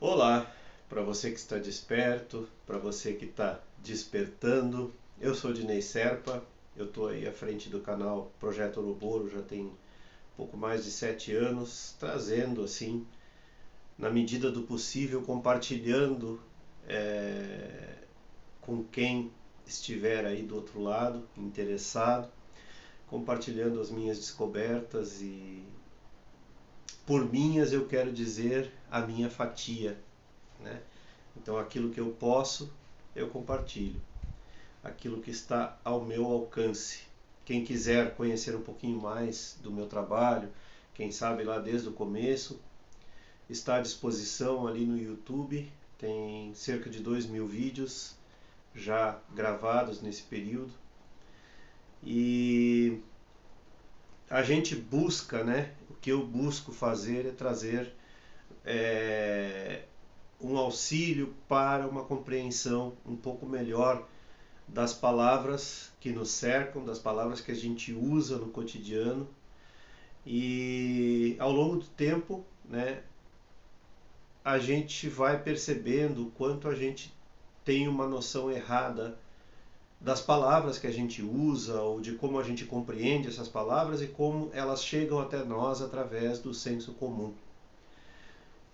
Olá, para você que está desperto, para você que está despertando. Eu sou Dinei Serpa, eu estou aí à frente do canal Projeto Ouroboro já tem pouco mais de 7 anos, trazendo assim, na medida do possível, compartilhando com quem estiver aí do outro lado, interessado, compartilhando as minhas descobertas e por minhas eu quero dizer a minha fatia, né? Então aquilo que eu posso, eu compartilho. Aquilo que está ao meu alcance. Quem quiser conhecer um pouquinho mais do meu trabalho, quem sabe lá desde o começo, está à disposição ali no YouTube. Tem cerca de 2.000 vídeos já gravados nesse período. E a gente busca, né? O que eu busco fazer é trazer um auxílio para uma compreensão um pouco melhor das palavras que nos cercam, das palavras que a gente usa no cotidiano. E ao longo do tempo, né, a gente vai percebendo o quanto a gente tem uma noção errada das palavras que a gente usa ou de como a gente compreende essas palavras e como elas chegam até nós através do senso comum.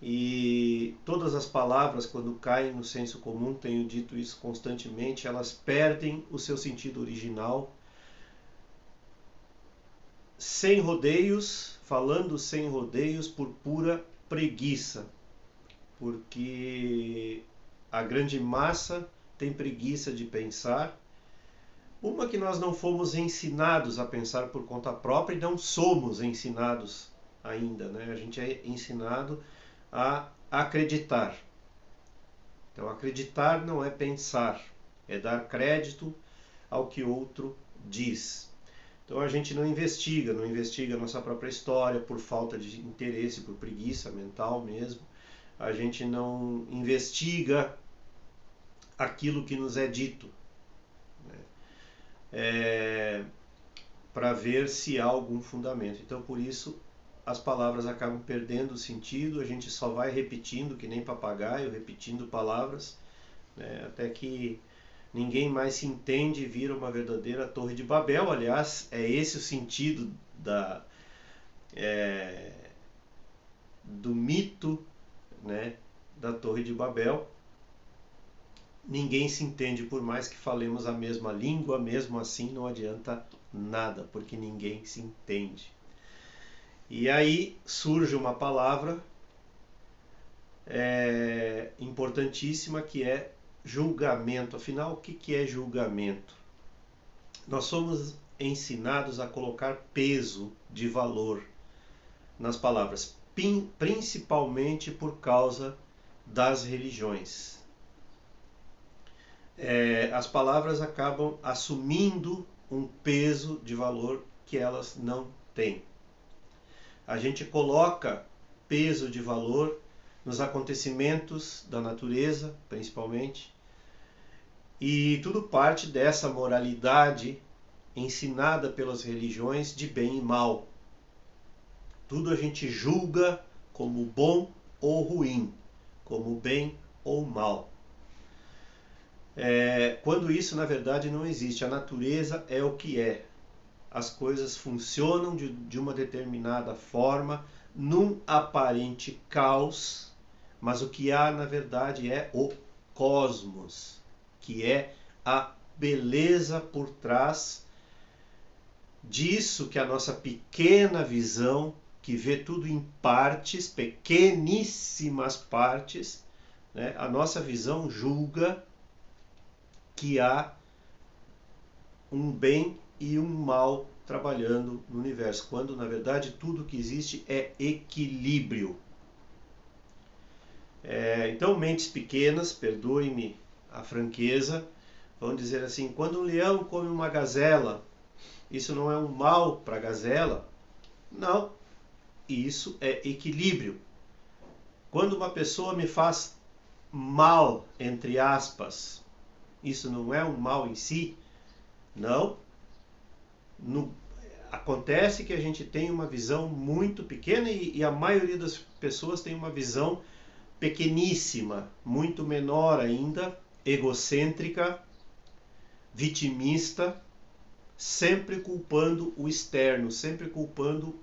E todas as palavras, quando caem no senso comum, tenho dito isso constantemente, elas perdem o seu sentido original, sem rodeios, falando sem rodeios, por pura preguiça, porque a grande massa tem preguiça de pensar. Uma que nós não fomos ensinados a pensar por conta própria e não somos ensinados ainda, né? A gente é ensinado a acreditar. Então, acreditar não é pensar, é dar crédito ao que outro diz. Então a gente não investiga a nossa própria história por falta de interesse, por preguiça mental mesmo. A gente não investiga aquilo que nos é dito, né? Para ver se há algum fundamento. Então por isso as palavras acabam perdendo o sentido, a gente só vai repetindo que nem papagaio, repetindo palavras, né? Até que ninguém mais se entende e vira uma verdadeira Torre de Babel. Aliás, é esse o sentido do mito, né, da Torre de Babel. Ninguém se entende por mais que falemos a mesma língua, mesmo assim não adianta nada, porque ninguém se entende. E aí surge uma palavra importantíssima que é julgamento. Afinal, o que é julgamento? Nós somos ensinados a colocar peso de valor nas palavras, principalmente por causa das religiões. As palavras acabam assumindo um peso de valor que elas não têm. A gente coloca peso de valor nos acontecimentos da natureza, principalmente, e tudo parte dessa moralidade ensinada pelas religiões de bem e mal. Tudo a gente julga como bom ou ruim, como bem ou mal. Quando isso na verdade não existe. A natureza é o que é. As coisas funcionam de uma determinada forma, num aparente caos, mas o que há na verdade é o cosmos, que é a beleza por trás disso que a nossa pequena visão, que vê tudo em partes, pequeníssimas partes, né? A nossa visão julga que há um bem e um mal trabalhando no universo, quando na verdade tudo que existe é equilíbrio. Então, mentes pequenas, perdoe-me a franqueza, vão dizer assim: quando um leão come uma gazela, isso não é um mal para a gazela? Não, isso é equilíbrio. Quando uma pessoa me faz mal, entre aspas, isso não é um mal em si? Não. Acontece que a gente tem uma visão muito pequena e a maioria das pessoas tem uma visão pequeníssima, muito menor ainda, egocêntrica, vitimista, sempre culpando o externo, sempre culpando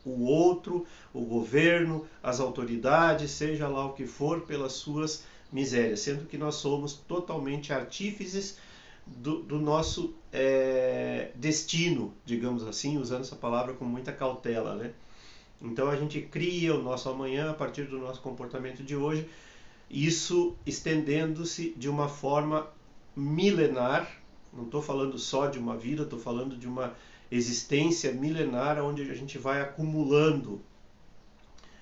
o outro, o governo, as autoridades, seja lá o que for, pelas suas misérias, sendo que nós somos totalmente artífices do nosso destino, digamos assim, usando essa palavra com muita cautela, né? Então a gente cria o nosso amanhã a partir do nosso comportamento de hoje, isso estendendo-se de uma forma milenar. Não estou falando só de uma vida, estou falando de uma existência milenar onde a gente vai acumulando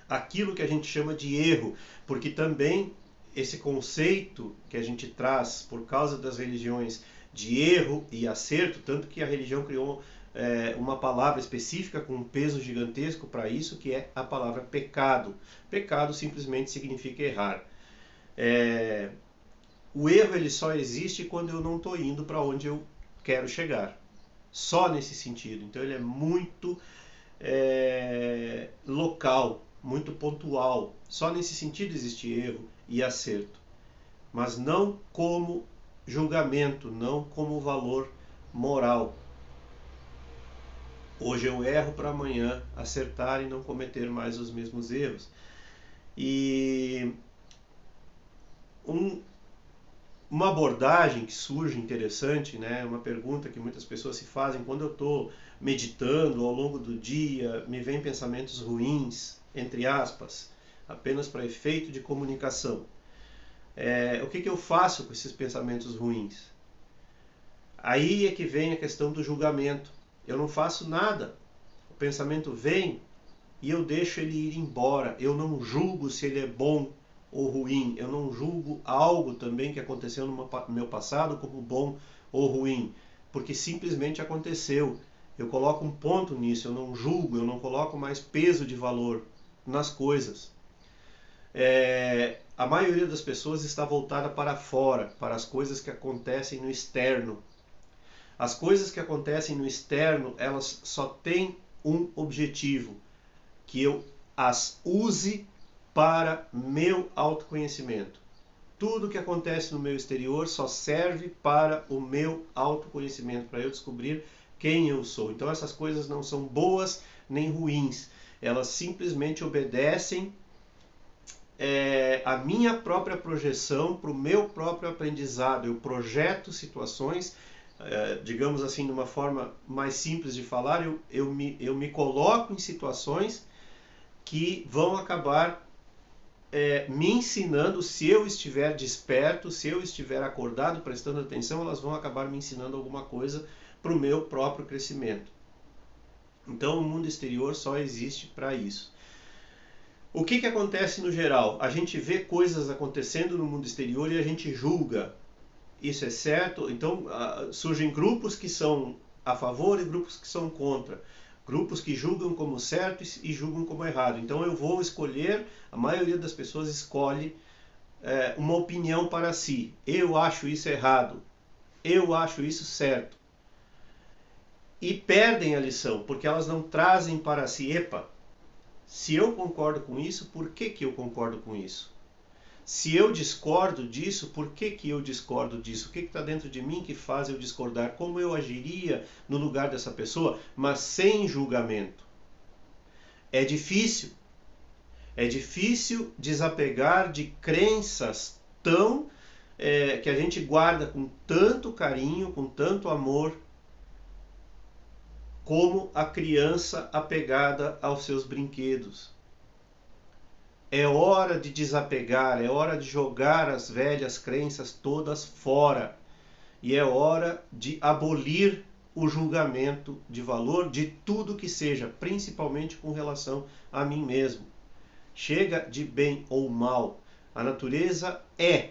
aquilo que a gente chama de erro, porque também esse conceito que a gente traz por causa das religiões de erro e acerto, tanto que a religião criou uma palavra específica com um peso gigantesco para isso, que é a palavra pecado. Pecado simplesmente significa errar. O erro ele só existe quando eu não estou indo para onde eu quero chegar. Só nesse sentido. Então ele é muito local, muito pontual. Só nesse sentido existe erro e acerto. Mas não como julgamento, não como valor moral. Hoje eu erro para amanhã acertar e não cometer mais os mesmos erros. E uma abordagem que surge interessante, né? Uma pergunta que muitas pessoas se fazem quando eu estou meditando ao longo do dia, me vêm pensamentos ruins, entre aspas, apenas para efeito de comunicação. O que eu faço com esses pensamentos ruins? Aí é que vem a questão do julgamento. Eu não faço nada. O pensamento vem e eu deixo ele ir embora. Eu não julgo se ele é bom ou ruim. Eu não julgo algo também que aconteceu no meu passado como bom ou ruim, porque simplesmente aconteceu. Eu coloco um ponto nisso, eu não julgo, eu não coloco mais peso de valor nas coisas. A maioria das pessoas está voltada para fora, para as coisas que acontecem no externo. As coisas que acontecem no externo, elas só têm um objetivo, que eu as use para meu autoconhecimento. Tudo que acontece no meu exterior só serve para o meu autoconhecimento, para eu descobrir quem eu sou. Então essas coisas não são boas nem ruins, elas simplesmente obedecem a minha própria projeção para o meu próprio aprendizado. Eu projeto situações, digamos assim, de uma forma mais simples de falar, eu me coloco em situações que vão acabar me ensinando, se eu estiver desperto, se eu estiver acordado, prestando atenção, elas vão acabar me ensinando alguma coisa para o meu próprio crescimento. Então o mundo exterior só existe para isso. O que acontece no geral? A gente vê coisas acontecendo no mundo exterior e a gente julga. Isso é certo? Então surgem grupos que são a favor e grupos que são contra. Grupos que julgam como certo e julgam como errado. Então eu vou escolher, a maioria das pessoas escolhe uma opinião para si. Eu acho isso errado. Eu acho isso certo. E perdem a lição, porque elas não trazem para si, se eu concordo com isso, por que eu concordo com isso? Se eu discordo disso, por que eu discordo disso? O que está dentro de mim que faz eu discordar? Como eu agiria no lugar dessa pessoa, mas sem julgamento? É difícil. É difícil desapegar de crenças que a gente guarda com tanto carinho, com tanto amor, como a criança apegada aos seus brinquedos. É hora de desapegar, é hora de jogar as velhas crenças todas fora. E é hora de abolir o julgamento de valor de tudo que seja, principalmente com relação a mim mesmo. Chega de bem ou mal. A natureza é.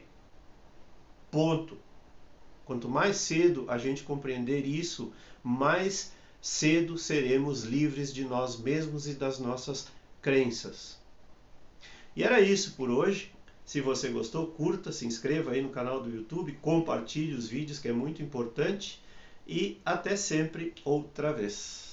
Ponto. Quanto mais cedo a gente compreender isso, mais cedo seremos livres de nós mesmos e das nossas crenças. E era isso por hoje. Se você gostou, curta, se inscreva aí no canal do YouTube, compartilhe os vídeos, que é muito importante. E até sempre outra vez.